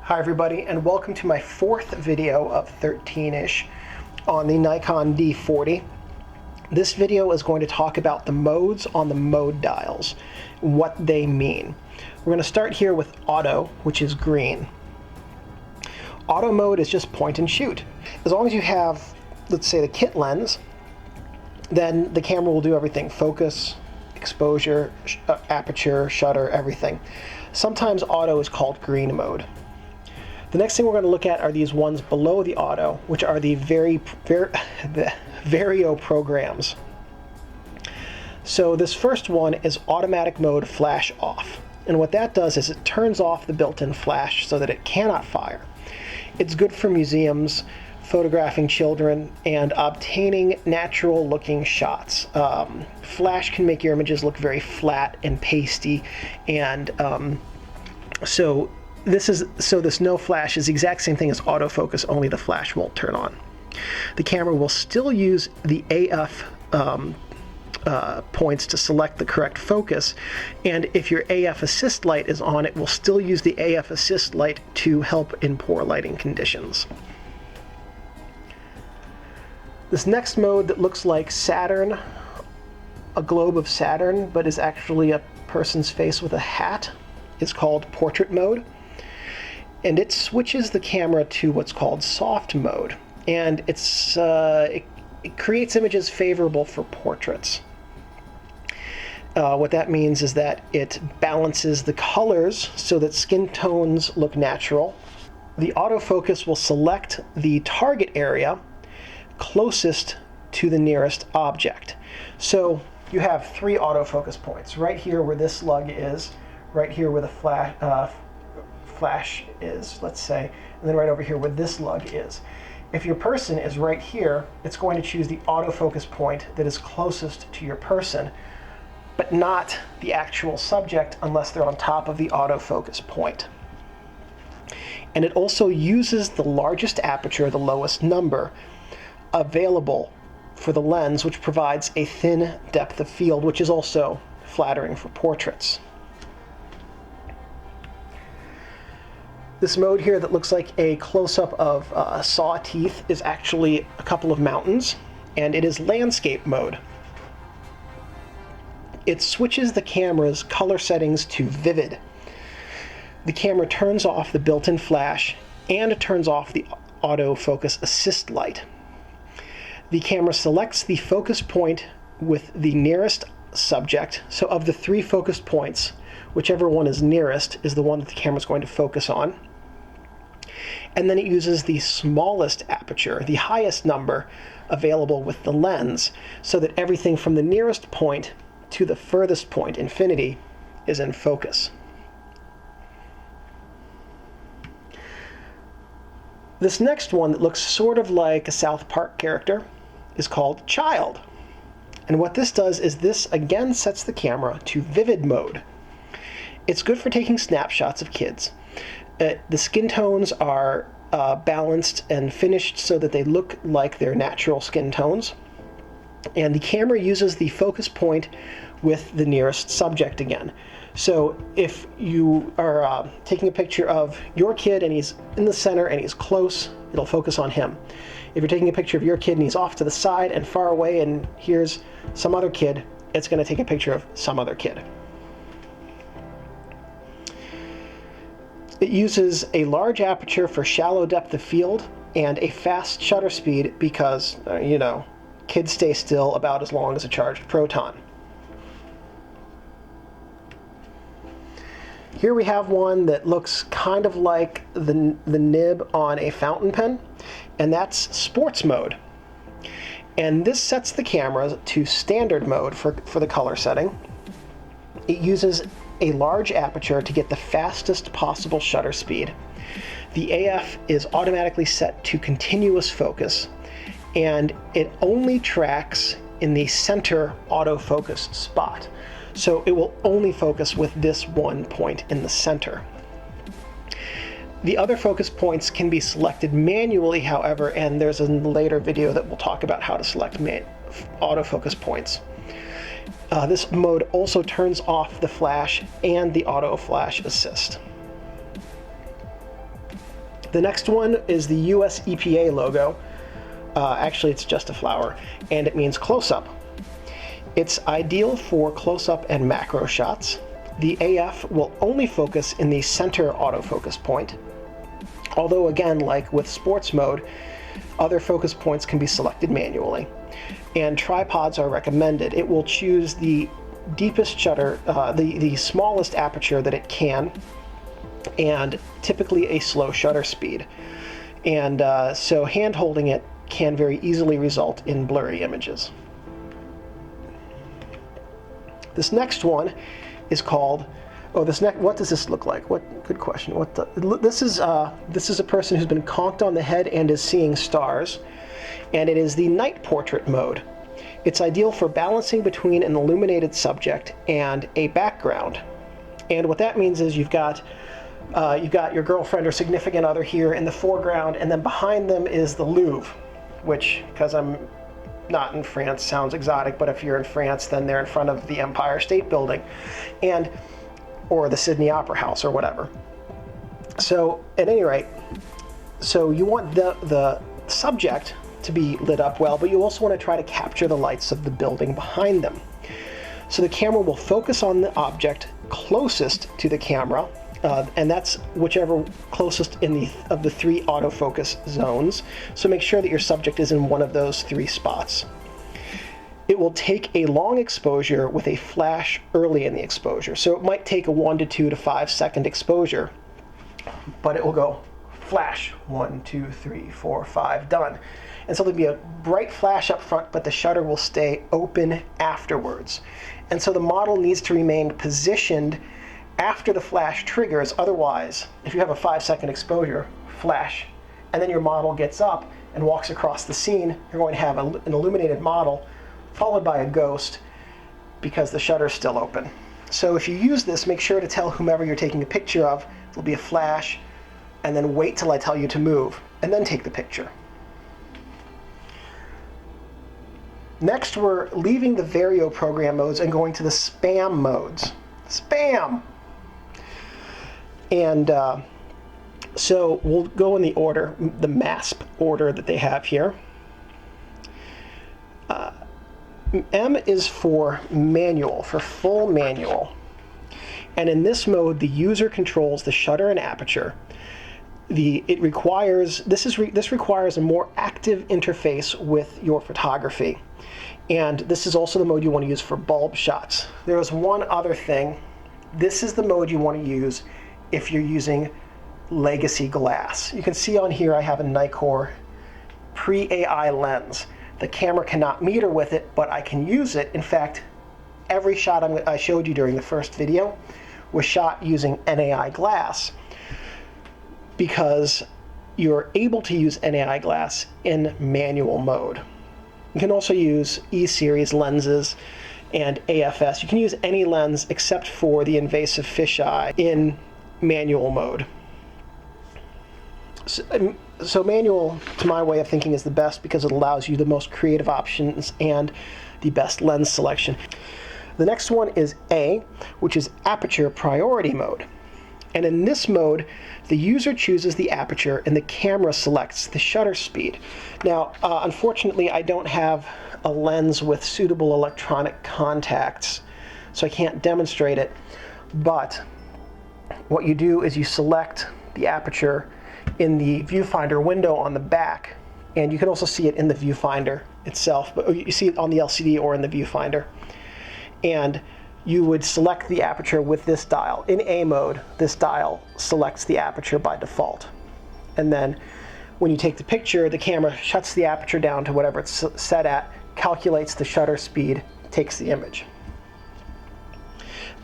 Hi everybody, and welcome to my fourth video of 13-ish on the Nikon D40. This video is going to talk about the modes on the mode dials, what they mean. We're going to start here with auto, which is green. Auto mode is just point and shoot. As long as you have, let's say, the kit lens, then the camera will do everything: focus, exposure, aperture, shutter, everything. Sometimes auto is called green mode. The next thing we're going to look at are these ones below the auto, which are the Vario programs. So this first one is automatic mode flash off. And what that does is it turns off the built-in flash so that it cannot fire. It's good for museums, photographing children, and obtaining natural looking shots. Flash can make your images look very flat and pasty, and so this no flash is the exact same thing as autofocus, only the flash won't turn on. The camera will still use the AF points to select the correct focus, and if your AF assist light is on, it will still use the AF assist light to help in poor lighting conditions. This next mode that looks like Saturn, a globe of Saturn, but is actually a person's face with a hat, is called portrait mode. And it switches the camera to what's called soft mode, and it creates images favorable for portraits. What that means is that it balances the colors so that skin tones look natural. The autofocus will select the target area closest to the nearest object. So you have three autofocus points: right here where this lug is, right here where the flash is, let's say, and then right over here where this lug is. If your person is right here, it's going to choose the autofocus point that is closest to your person, but not the actual subject unless they're on top of the autofocus point. And it also uses the largest aperture, the lowest number, available for the lens, which provides a thin depth of field, which is also flattering for portraits. This mode here that looks like a close-up of saw teeth is actually a couple of mountains, and it is landscape mode. It switches the camera's color settings to vivid. The camera turns off the built-in flash, and it turns off the autofocus assist light. The camera selects the focus point with the nearest subject, so of the three focused points, whichever one is nearest is the one that the camera is going to focus on. And then it uses the smallest aperture, the highest number available with the lens, so that everything from the nearest point to the furthest point, infinity, is in focus. This next one that looks sort of like a South Park character is called Child. And what this does is this again sets the camera to vivid mode. It's good for taking snapshots of kids. The skin tones are balanced and finished so that they look like their natural skin tones. And the camera uses the focus point with the nearest subject again. So if you are taking a picture of your kid and he's in the center and he's close, it'll focus on him. If you're taking a picture of your kid and he's off to the side and far away and here's some other kid, it's going to take a picture of some other kid. It uses a large aperture for shallow depth of field and a fast shutter speed because, kids stay still about as long as a charged proton. Here we have one that looks kind of like the nib on a fountain pen, and that's sports mode. And this sets the camera to standard mode for the color setting. It uses a large aperture to get the fastest possible shutter speed. The AF is automatically set to continuous focus, and it only tracks in the center autofocus spot. So it will only focus with this one point in the center. The other focus points can be selected manually, however, and there's a later video that will talk about how to select autofocus points. This mode also turns off the flash and the auto flash assist. The next one is the US EPA logo. Actually, it's just a flower, and it means close-up. It's ideal for close-up and macro shots. The AF will only focus in the center autofocus point. Although again, like with sports mode, other focus points can be selected manually. And tripods are recommended. It will choose the deepest shutter, the smallest aperture that it can, and typically a slow shutter speed. And so hand holding it can very easily result in blurry images. This next one is called, what does this look like? Good question. This is a person who's been conked on the head and is seeing stars, and it is the night portrait mode. It's ideal for balancing between an illuminated subject and a background. And what that means is you've got your girlfriend or significant other here in the foreground, and then behind them is the Louvre, which, because I'm not in France, sounds exotic, but if you're in France, then they're in front of the Empire State Building, or the Sydney Opera House or whatever. So at any rate, so you want the subject to be lit up well, but you also want to try to capture the lights of the building behind them. So the camera will focus on the object closest to the camera, and that's whichever closest of the three autofocus zones. So make sure that your subject is in one of those three spots. It will take a long exposure with a flash early in the exposure. So it might take a 1 to 2 to 5 second exposure, but it will go flash, 1, 2, 3, 4, 5, done. And so there'll be a bright flash up front, but the shutter will stay open afterwards. And so the model needs to remain positioned after the flash triggers. Otherwise, if you have a 5-second exposure, flash, and then your model gets up and walks across the scene, you're going to have an illuminated model followed by a ghost because the shutter's still open. So if you use this, make sure to tell whomever you're taking a picture of, it'll be a flash, and then wait till I tell you to move, and then take the picture. Next, we're leaving the Vario-program modes and going to the spam modes. Spam! And so we'll go in the order, the MASP order that they have here. M is for manual, for full manual. And in this mode, the user controls the shutter and aperture. This requires a more active interface with your photography. And this is also the mode you want to use for bulb shots. There is one other thing. This is the mode you want to use if you're using legacy glass. You can see on here I have a Nikkor pre-AI lens. The camera cannot meter with it, but I can use it. In fact, every shot I showed you during the first video was shot using NAI glass, because you're able to use NAI glass in manual mode. You can also use E-series lenses and AFS. You can use any lens except for the invasive fisheye in manual mode. So manual, to my way of thinking, is the best because it allows you the most creative options and the best lens selection. The next one is A, which is aperture priority mode. And in this mode, the user chooses the aperture and the camera selects the shutter speed. Now, unfortunately, I don't have a lens with suitable electronic contacts, so I can't demonstrate it. But what you do is you select the aperture in the viewfinder window on the back, and you can also see it in the viewfinder itself, but you see it on the LCD or in the viewfinder. And you would select the aperture with this dial. In A mode, this dial selects the aperture by default. And then when you take the picture, the camera shuts the aperture down to whatever it's set at, calculates the shutter speed, takes the image.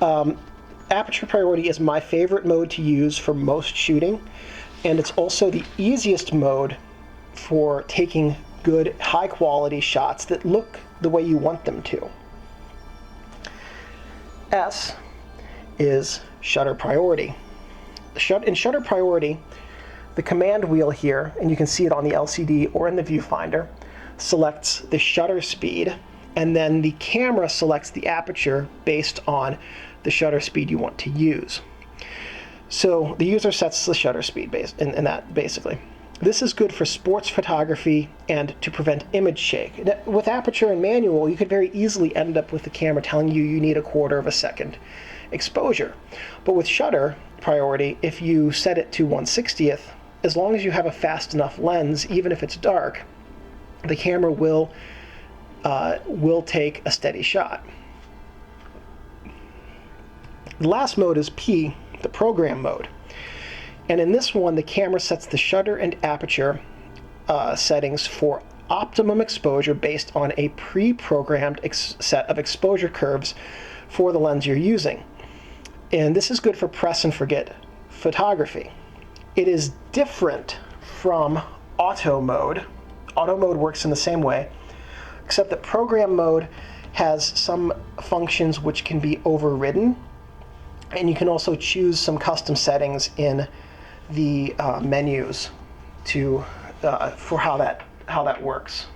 Aperture priority is my favorite mode to use for most shooting, and it's also the easiest mode for taking good, high-quality shots that look the way you want them to. S is shutter priority. In shutter priority, the command wheel here, and you can see it on the LCD or in the viewfinder, selects the shutter speed, and then the camera selects the aperture based on the shutter speed you want to use. So the user sets the shutter speed in that, basically. This is good for sports photography and to prevent image shake. With Aperture and manual, you could very easily end up with the camera telling you you need 1/4 of a second exposure. But with shutter priority, if you set it to 1/60th, as long as you have a fast enough lens, even if it's dark, the camera will take a steady shot. The last mode is P, the program mode. And in this one, the camera sets the shutter and aperture settings for optimum exposure based on a pre-programmed set of exposure curves for the lens you're using. And this is good for press and forget photography. It is different from auto mode. Auto mode works in the same way, except that program mode has some functions which can be overridden, and you can also choose some custom settings in the menus for how that works.